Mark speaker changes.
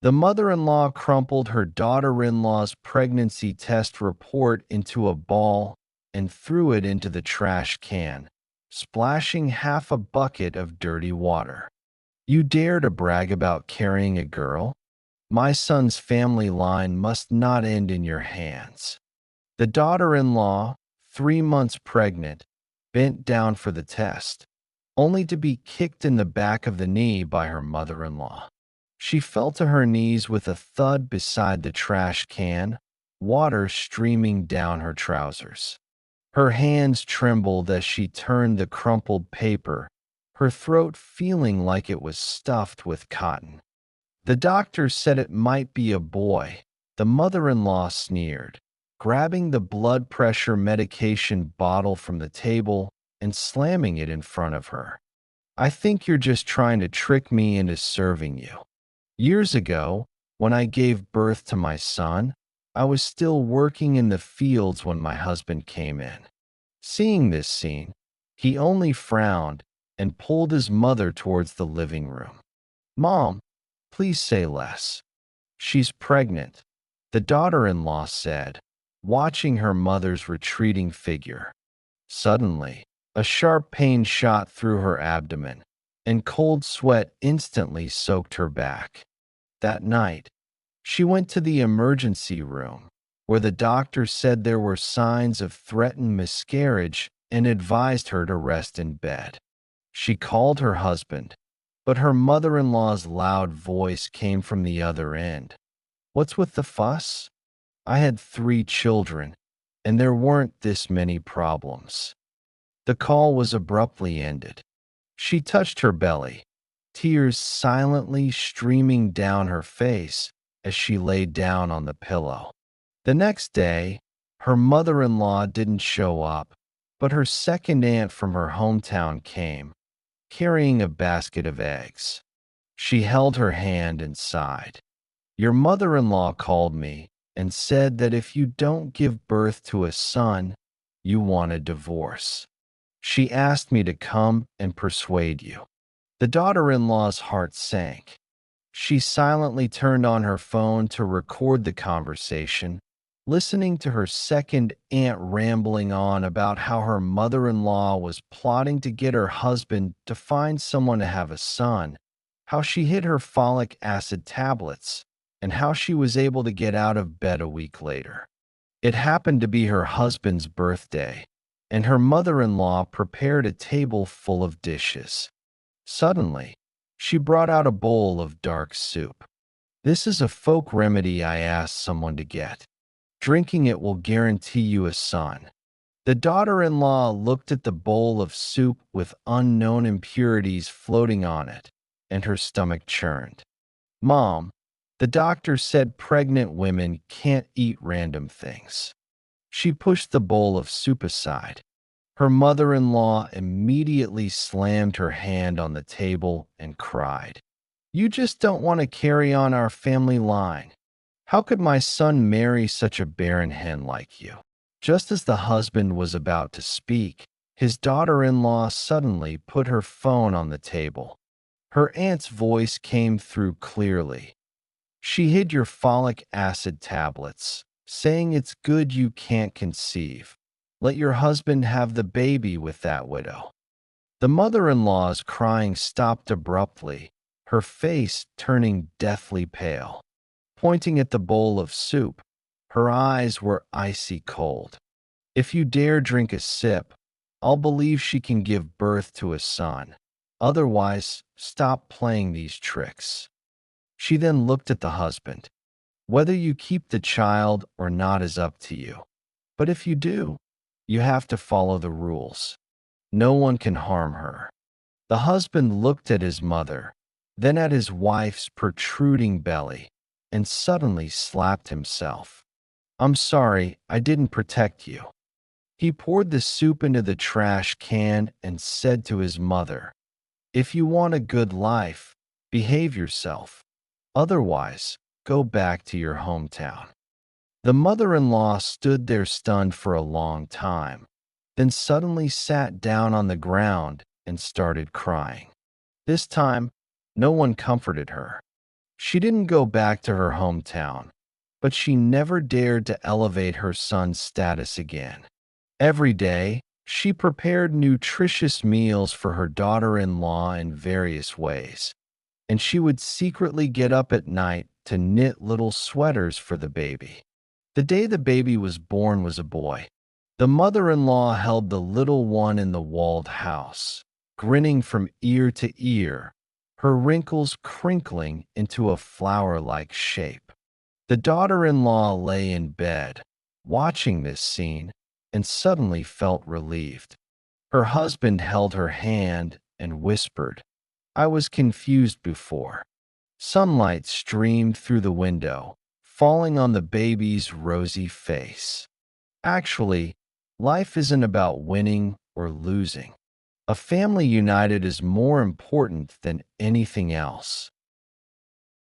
Speaker 1: The mother-in-law crumpled her daughter-in-law's pregnancy test report into a ball and threw it into the trash can, splashing half a bucket of dirty water. You dare to brag about carrying a girl? My son's family line must not end in your hands. The daughter-in-law, 3 months pregnant, bent down for the test, only to be kicked in the back of the knee by her mother-in-law. She fell to her knees with a thud beside the trash can, water streaming down her trousers. Her hands trembled as she turned the crumpled paper, her throat feeling like it was stuffed with cotton. The doctor said it might be a boy. The mother-in-law sneered, grabbing the blood pressure medication bottle from the table and slamming it in front of her. I think you're just trying to trick me into serving you. Years ago, when I gave birth to my son, I was still working in the fields when my husband came in. Seeing this scene, he only frowned and pulled his mother towards the living room. Mom, please say less. She's pregnant, the daughter-in-law said, watching her mother's retreating figure. Suddenly, a sharp pain shot through her abdomen, and cold sweat instantly soaked her back. That night, she went to the emergency room, where the doctor said there were signs of threatened miscarriage and advised her to rest in bed. She called her husband, but her mother-in-law's loud voice came from the other end. What's with the fuss? I had 3 children, and there weren't this many problems. The call was abruptly ended. She touched her belly, tears silently streaming down her face as she lay down on the pillow. The next day, her mother-in-law didn't show up, but her second aunt from her hometown came, carrying a basket of eggs. She held her hand and sighed. Your mother-in-law called me and said that if you don't give birth to a son, you want a divorce. She asked me to come and persuade you. The daughter-in-law's heart sank. She silently turned on her phone to record the conversation, listening to her second aunt rambling on about how her mother-in-law was plotting to get her husband to find someone to have a son, how she hid her folic acid tablets, and how she was able to get out of bed a week later. It happened to be her husband's birthday, and her mother-in-law prepared a table full of dishes. Suddenly, she brought out a bowl of dark soup. This is a folk remedy I asked someone to get. Drinking it will guarantee you a son. The daughter-in-law looked at the bowl of soup with unknown impurities floating on it, and her stomach churned. Mom, the doctor said pregnant women can't eat random things. She pushed the bowl of soup aside. Her mother-in-law immediately slammed her hand on the table and cried, You just don't want to carry on our family line. How could my son marry such a barren hen like you? Just as the husband was about to speak, his daughter-in-law suddenly put her phone on the table. Her aunt's voice came through clearly. She hid your folic acid tablets, saying it's good you can't conceive. Let your husband have the baby with that widow. The mother-in-law's crying stopped abruptly, her face turning deathly pale. Pointing at the bowl of soup, her eyes were icy cold. If you dare drink a sip, I'll believe she can give birth to a son. Otherwise, stop playing these tricks. She then looked at the husband. Whether you keep the child or not is up to you. But if you do, you have to follow the rules. No one can harm her. The husband looked at his mother, then at his wife's protruding belly, and suddenly slapped himself. I'm sorry, I didn't protect you. He poured the soup into the trash can and said to his mother, If you want a good life, behave yourself. Otherwise, go back to your hometown. The mother-in-law stood there stunned for a long time, then suddenly sat down on the ground and started crying. This time, no one comforted her. She didn't go back to her hometown, but she never dared to elevate her son's status again. Every day, she prepared nutritious meals for her daughter-in-law in various ways, and she would secretly get up at night to knit little sweaters for the baby. The day the baby was born was a boy. The mother-in-law held the little one in the walled house, grinning from ear to ear, her wrinkles crinkling into a flower-like shape. The daughter-in-law lay in bed, watching this scene, and suddenly felt relieved. Her husband held her hand and whispered, "I was confused before." Sunlight streamed through the window, falling on the baby's rosy face. Actually, life isn't about winning or losing. A family united is more important than anything else.